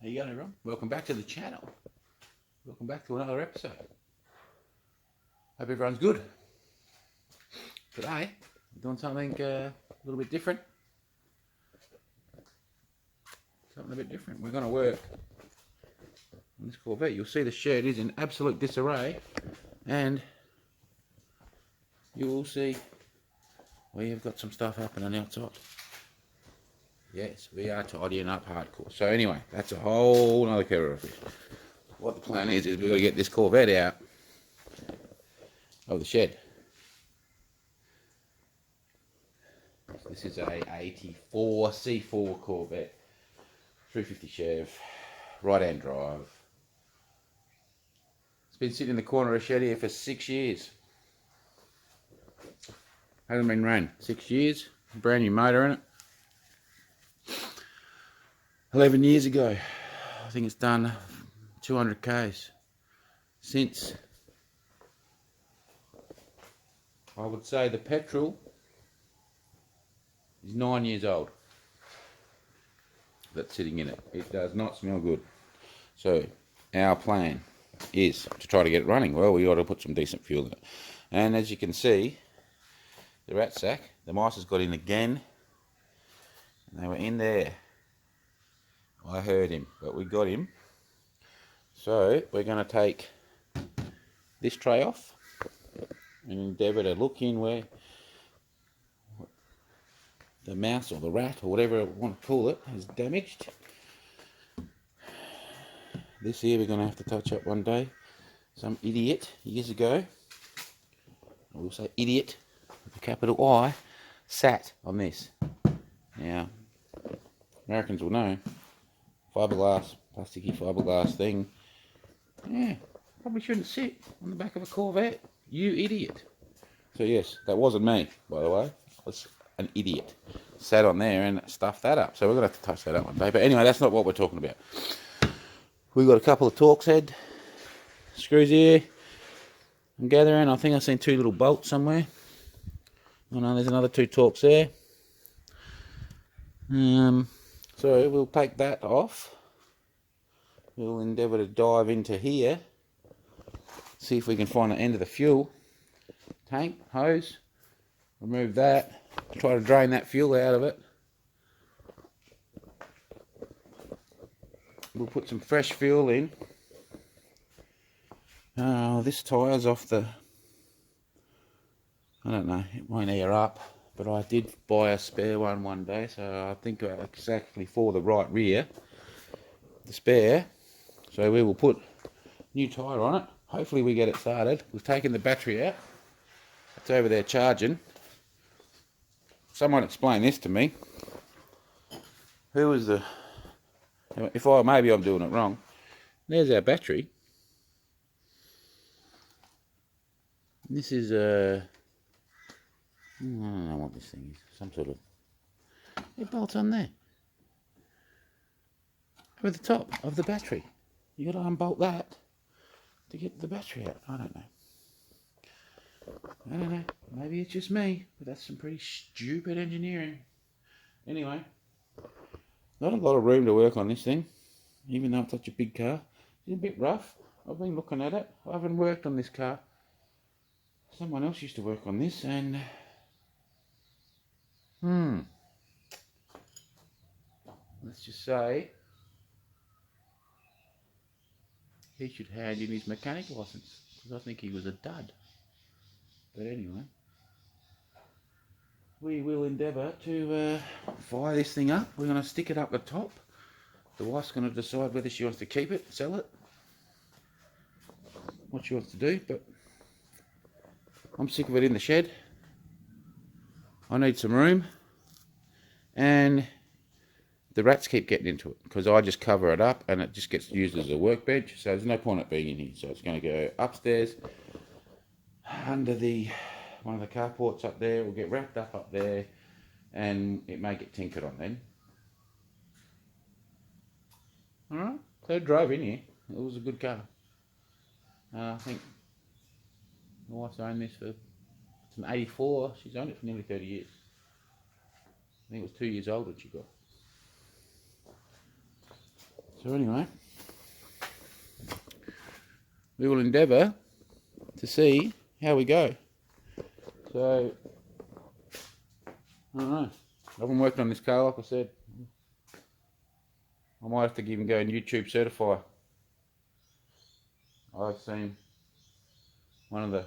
How you going, everyone? Welcome back to the channel. Welcome back to another episode. Hope everyone's good. Today, we're doing something a little bit different. We're going to work on this Corvette. You'll see the shed is in absolute disarray, and you will see we have got some stuff happening outside. Yes, we are tidying up hardcore. So anyway, that's a whole other kettle of fish. What the plan is we've got to get this Corvette out of the shed. This is a 84 C4 Corvette, 350 Chev, right-hand drive. It's been sitting in the corner of a shed here for 6 years. Hasn't been run. 6 years, brand new motor in it. 11 years ago, I think it's done 200 k's. Since, I would say the petrol is 9 years old. That's sitting in it. It does not smell good. So our plan is to try to get it running. Well, we ought to put some decent fuel in it. And as you can see, the rat sack, the mice has got in again. And they were in there. I heard him, but we got him. So we're going to take this tray off and endeavour to look in where the mouse or the rat or whatever I want to call it is damaged. This here we're going to have to touch up one day. Some idiot years ago, I will say idiot with a capital I, sat on this. Now, Americans will know, fiberglass, plasticky fiberglass thing. Yeah, probably shouldn't sit on the back of a Corvette. You idiot. So yes, that wasn't me, by the way. I was an idiot. Sat on there and stuffed that up. So we're going to have to touch that up one day. But anyway, that's not what we're talking about. We've got a couple of Torx head screws here. I'm gathering. I think I've seen 2 little bolts somewhere. Oh no, there's another 2 Torx there. So we'll take that off. We'll endeavour to dive into here, see if we can find the end of the fuel tank, hose, remove that, try to drain that fuel out of it. We'll put some fresh fuel in. This tyre's off the, I don't know, it won't air up, but I did buy a spare one day, so I think exactly for the right rear, the spare. So we will put new tyre on it. Hopefully we get it started. We've taken the battery out. It's over there charging. Someone explain this to me. Who was the... maybe I'm doing it wrong. There's our battery. This is a... I don't know what this thing is. Some sort of... It bolts on there. Over the top of the battery. You got to unbolt that to get the battery out. I don't know. Maybe it's just me, but that's some pretty stupid engineering. Anyway, not a lot of room to work on this thing, even though it's such a big car. It's a bit rough. I've been looking at it. I haven't worked on this car. Someone else used to work on this, and let's just say he should hand in his mechanic license, because I think he was a dud. But anyway, we will endeavour to fire this thing up. We're going to stick it up the top. The wife's going to decide whether she wants to keep it, sell it, what she wants to do, but I'm sick of it in the shed. I need some room, and the rats keep getting into it because I just cover it up and it just gets used as a workbench, so there's no point in it being in here. So it's going to go upstairs under one of the carports up there. It will get wrapped up there, and it may get tinkered on then. Alright, so I drove in here. It was a good car. I think my wife's owned this for, it's an 84, she's owned it for nearly 30 years. I think it was 2 years old when she got. So anyway, we will endeavour to see how we go. So, I don't know. I haven't worked on this car, like I said. I might have to even go and YouTube certify. I've seen one of the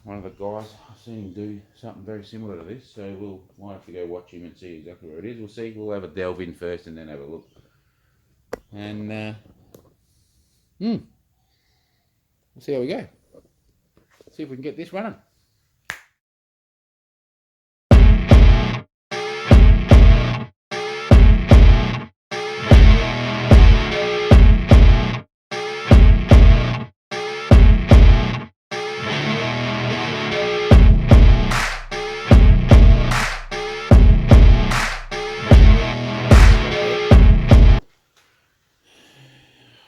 guys, I've seen him do something very similar to this, so might have to go watch him and see exactly where it is. We'll see. We'll have a delve in first and then have a look. And we'll see how we go. See if we can get this running.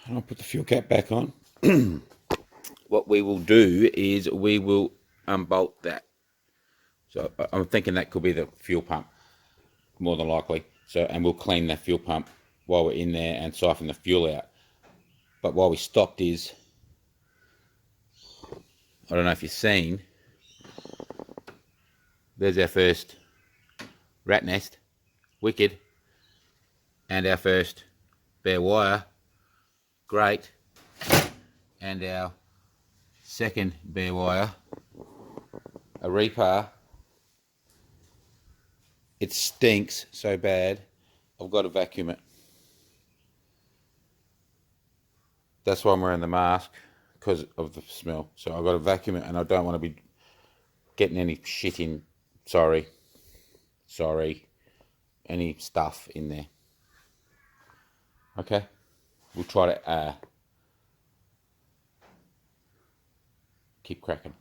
I'll put the fuel cap back on. What we will do is we will unbolt that. So I'm thinking that could be the fuel pump, more than likely. So, and we'll clean that fuel pump while we're in there and siphon the fuel out. But while we stopped is, I don't know if you've seen, there's our first rat nest, wicked, and our first bare wire, great, and our second bare wire, a repar. It stinks so bad, I've got to vacuum it. That's why I'm wearing the mask, because of the smell. So I've got to vacuum it, and I don't want to be getting any shit in, sorry, any stuff in there. Okay, we'll try to keep cracking.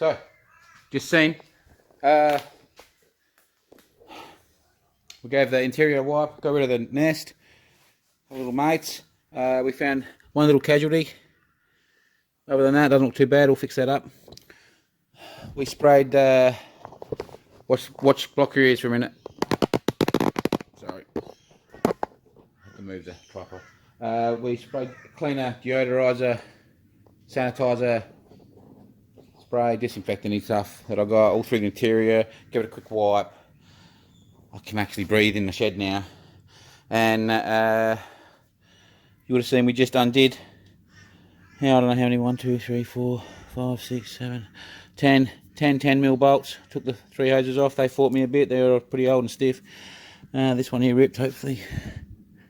So, just seen. We gave the interior a wipe, got rid of the nest, our little mates. We found one little casualty. Other than that, doesn't look too bad. We'll fix that up. We sprayed. Watch block your ears for a minute. Sorry, I have to move the tripod. We sprayed cleaner, deodorizer, sanitizer, spray, disinfectant stuff that I got all through the interior. Give it a quick wipe. I can actually breathe in the shed now. And you would have seen we just undid. I don't know how many. 1, 2, 3, 4, 5, 6, 7, 10 10mm bolts. Took the 3 hoses off. They fought me a bit. They were pretty old and stiff. This one here ripped, hopefully.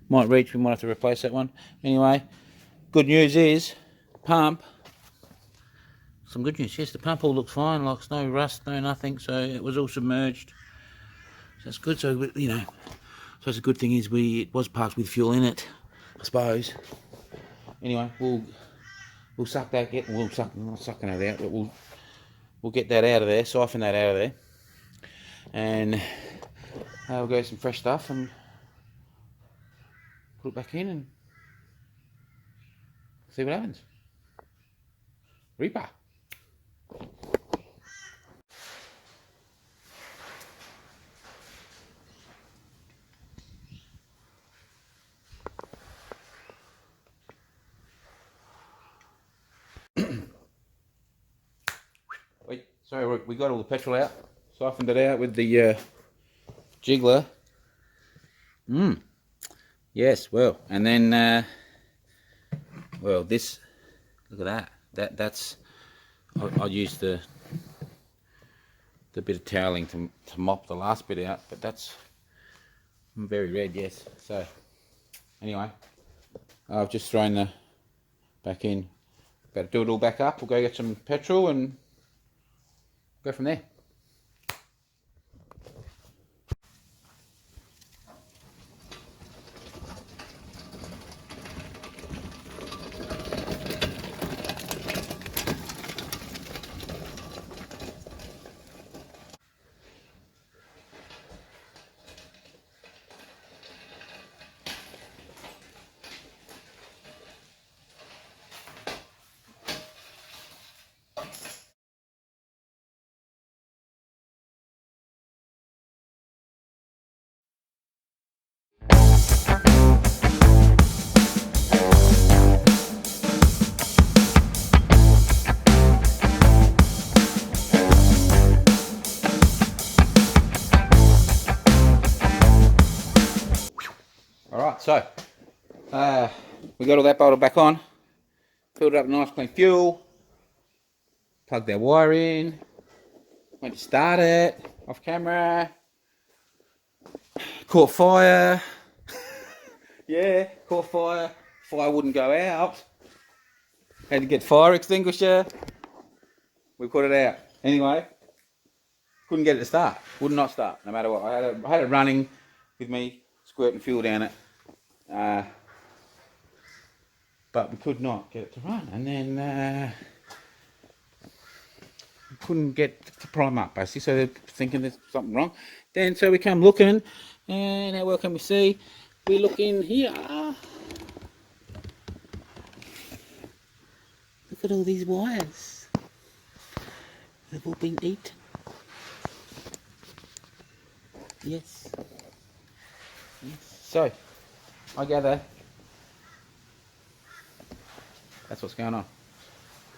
Might reach. We might have to replace that one. Anyway, good news is, pump. Some good news. Yes, the pump all looks fine. Like no rust, no nothing. So it was all submerged. So that's good. So, you know. So it's a good thing is it was parked with fuel in it, I suppose. Anyway, we'll suck that. Not sucking it out, but we'll get that out of there, siphon that out of there, and we'll go some fresh stuff and put it back in and see what happens. Reaper. Wait, sorry, we got all the petrol out, siphoned it out with the jiggler. Yes, well, and then well, this, look at that's I used the bit of toweling to mop the last bit out, but that's very red. Yes. So anyway, I've just thrown the back in. Got to do it all back up. We'll go get some petrol and go from there. Alright, so we got all that bolted back on, filled it up with nice clean fuel, plugged our wire in, went to start it, off camera, caught fire, yeah, caught fire, fire wouldn't go out, had to get fire extinguisher, we put it out. Anyway, couldn't get it to start, would not start, no matter what. I had it running with me, squirting fuel down it. But we could not get it to run, and then we couldn't get to prime up, basically, so they're thinking there's something wrong. Then so we come looking, and how well can we see? We look in here. Look at all these wires. They've all been eaten. Yes. So I gather that's what's going on.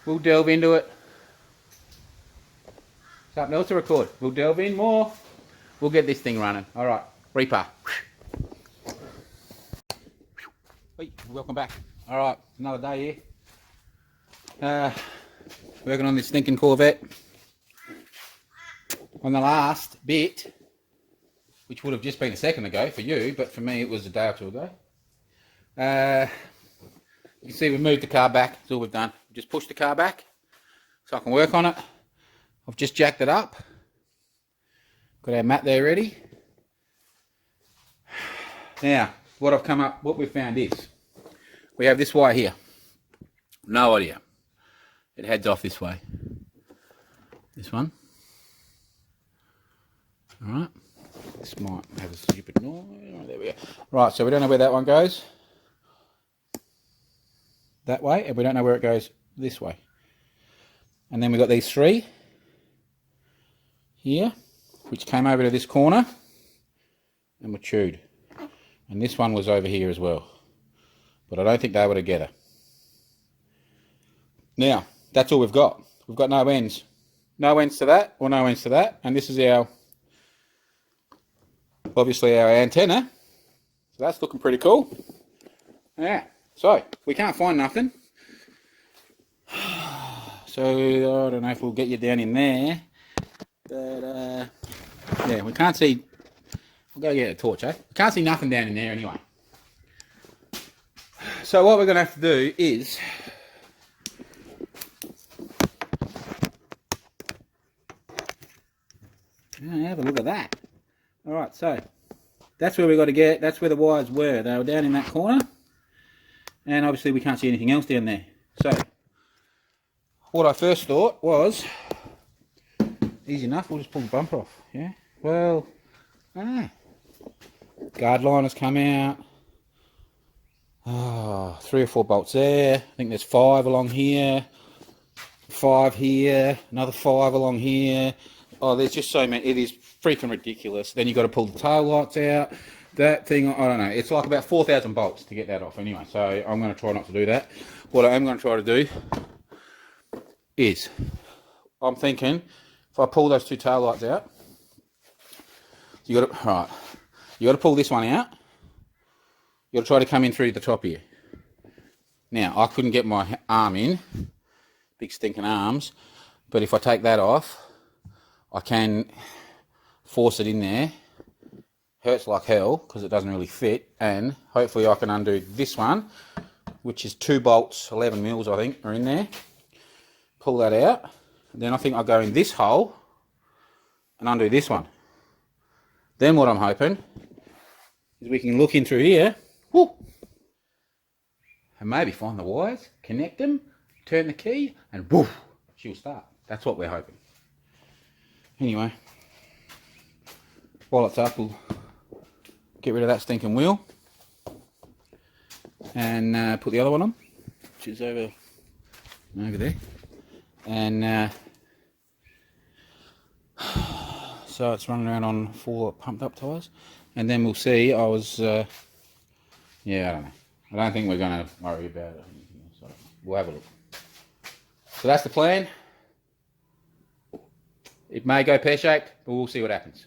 We'll delve into it. Something else to record. We'll delve in more. We'll get this thing running. Alright, Reaper. Hey, welcome back. Alright, another day here. Working on this stinking Corvette. On the last bit, which would have just been a second ago for you, but for me it was a day or two ago. You can see we moved the car back. That's all we've done. We just pushed the car back so I can work on it. I've just jacked it up. Got our mat there ready. Now, what we've found is, we have this wire here. No idea. It heads off this way. This one. Alright. This might have a stupid noise. Oh, there we go. Right, so we don't know where that one goes. That way, and we don't know where it goes this way. And then we've got these three here, which came over to this corner and were chewed. And this one was over here as well. But I don't think they were together. Now, that's all we've got. We've got no ends. No ends to that, or no ends to that. And this is our, obviously our antenna. So that's looking pretty cool. Yeah, so we can't find nothing. So I don't know if we'll get you down in there. But yeah, we can't see. We'll go get a torch, eh? We can't see nothing down in there anyway. So what we're going to have to do is have a look at that. Alright, so that's where we got to get. That's where the wires were. They were down in that corner. And obviously we can't see anything else down there. So what I first thought was, easy enough, we'll just pull the bumper off. Yeah, well, guard line has come out. Oh, 3 or 4 bolts there. I think there's 5 along here. 5 here. Another 5 along here. Oh, there's just so many. It is freaking ridiculous. Then you've got to pull the tail lights out. That thing, I don't know. It's like about 4,000 bolts to get that off anyway. So I'm going to try not to do that. What I am going to try to do is, I'm thinking, if I pull those 2 tail lights out, you got to, right, you got to pull this one out. You got to try to come in through the top here. Now, I couldn't get my arm in, big stinking arms, but if I take that off, I can force it in there. Hurts like hell because it doesn't really fit, and hopefully I can undo this one, which is 2 bolts, 11 mils I think, are in there. Pull that out, and then I think I'll go in this hole and undo this one. Then what I'm hoping is we can look in through here, whoo, and maybe find the wires, connect them, turn the key, and woof, she'll start. That's what we're hoping. Anyway, while it's up, we'll get rid of that stinking wheel and put the other one on, which is over there. And so it's running around on 4 pumped up tyres, and then we'll see. I was yeah, I don't know. I don't think we're going to worry about it. So we'll have a look. So that's the plan. It may go pear-shaped, but we'll see what happens.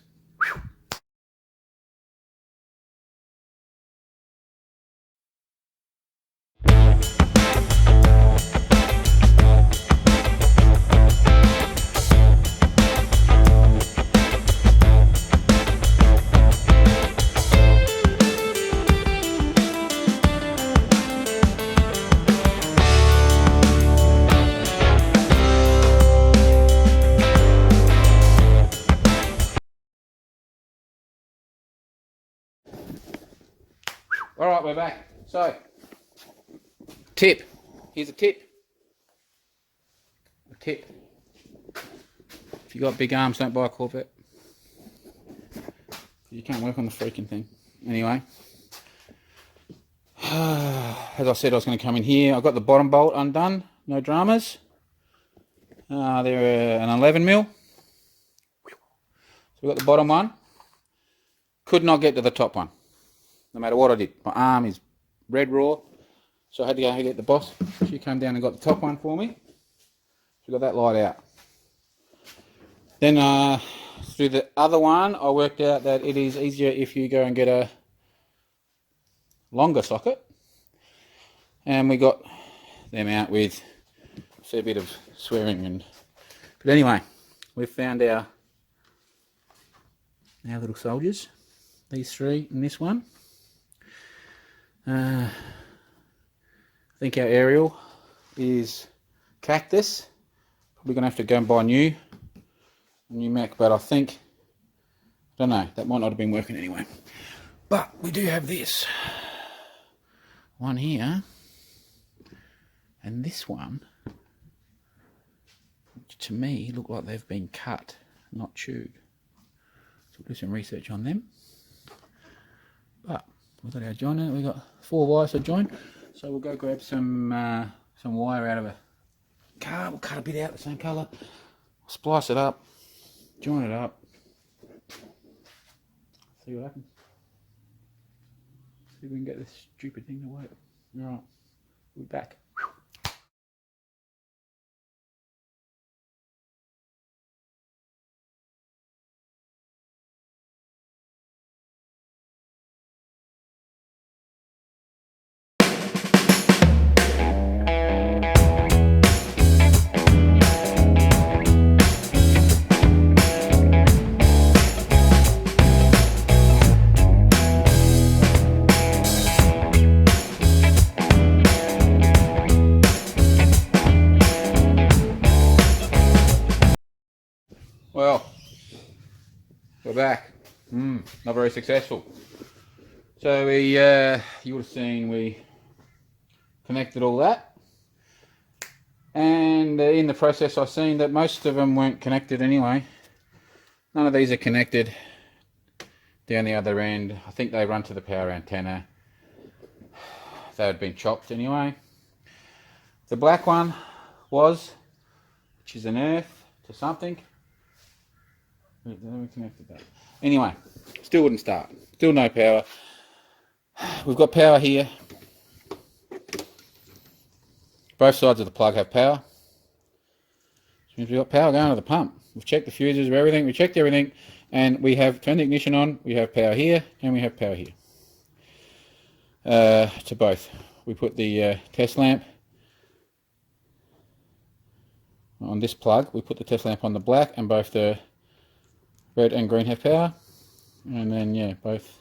Alright, we're back. So, tip. Here's a tip. A tip. If you got big arms, don't buy a Corvette. You can't work on the freaking thing. Anyway. As I said, I was going to come in here. I got the bottom bolt undone. No dramas. They're an 11 mil. So we got the bottom one. Could not get to the top one. No matter what I did. My arm is red raw. So I had to go get the boss. She came down and got the top one for me. So got that light out. Then through the other one, I worked out that it is easier if you go and get a longer socket. And we got them out with a fair bit of swearing. But anyway, we've found our little soldiers. These 3 and this one. I think our aerial is cactus. Probably going to have to go and buy a new Mac, but I think, I don't know, that might not have been working anyway. But we do have this one here, and this one which to me look like they've been cut, not chewed. So we'll do some research on them. But we've got our joiner, we've got 4 wires to join. So we'll go grab some wire out of a car, we'll cut a bit out the same colour, splice it up, join it up, see what happens. See if we can get this stupid thing to work. Alright, we'll be back. Well, we're back. Not very successful. So we, you would have seen we connected all that, and in the process I've seen that most of them weren't connected anyway. None of these are connected down the other end. I think they run to the power antenna. They had been chopped anyway. The black one was, which is an earth to something. Then we connected that. Anyway, still wouldn't start. Still no power. We've got power here. Both sides of the plug have power. Which means we've got power going to the pump. We've checked the fuses of everything. We checked everything, and we have turned the ignition on. We have power here, and we have power here. To both. We put the test lamp on this plug. We put the test lamp on the black, and both the red and green have power, and then yeah, both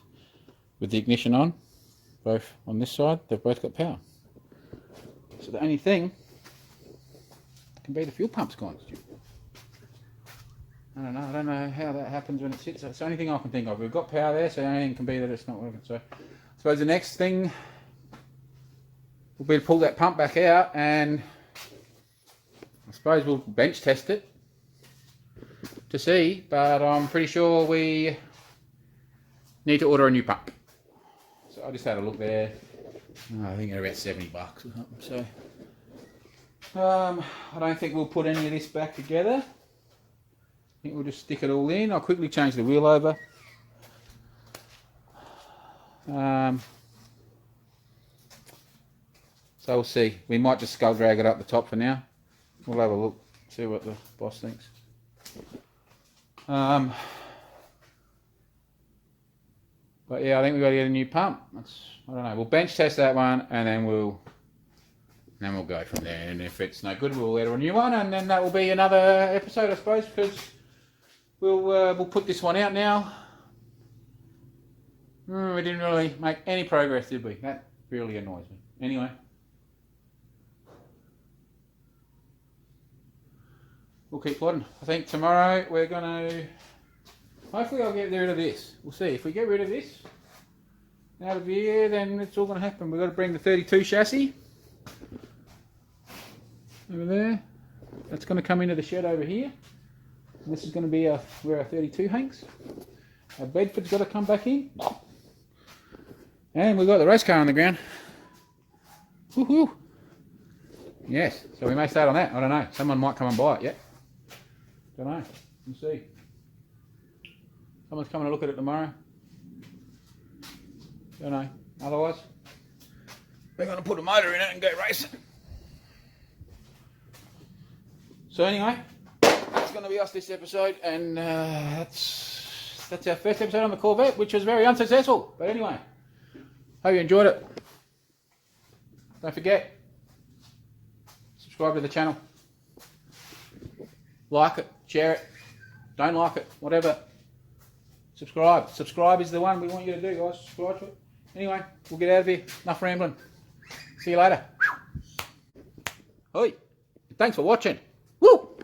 with the ignition on, both on this side, they've both got power. So the only thing can be the fuel pump's gone. I don't know how that happens when it sits. That's the only thing I can think of. We've got power there, so the only thing can be that it's not working. So I suppose the next thing will be to pull that pump back out, and I suppose we'll bench test it to see, but I'm pretty sure we need to order a new pump. So I just had a look there. I think they're about $70 or something. So I don't think we'll put any of this back together. I think we'll just stick it all in. I'll quickly change the wheel over. So we'll see. We might just skull drag it up the top for now. We'll have a look, see what the boss thinks. But yeah, I think we've got to get a new pump. I don't know. We'll bench test that one, and then we'll go from there. And if it's no good, we'll order a new one, and then that will be another episode, I suppose, because we'll put this one out now. We didn't really make any progress, did we? That really annoys me. Anyway. We'll keep plodding. I think tomorrow we're going to... Hopefully I'll get rid of this. We'll see. If we get rid of this out of here, then it's all going to happen. We've got to bring the 32 chassis over there. That's going to come into the shed over here. And this is going to be where our 32 hangs. Our bedford's got to come back in. And we've got the race car on the ground. Woohoo! Yes, so we may start on that. I don't know. Someone might come and buy it yet. Don't know. We'll see. Someone's coming to look at it tomorrow. Don't know. Otherwise, we're going to put a motor in it and go racing. So anyway, that's going to be us this episode, and that's our first episode on the Corvette, which was very unsuccessful. But anyway, hope you enjoyed it. Don't forget, subscribe to the channel. Like it, share it, don't like it, whatever. Subscribe. Subscribe is the one we want you to do, guys. Subscribe to it. Anyway, we'll get out of here. Enough rambling. See you later. Hoi. Thanks for watching. Woo!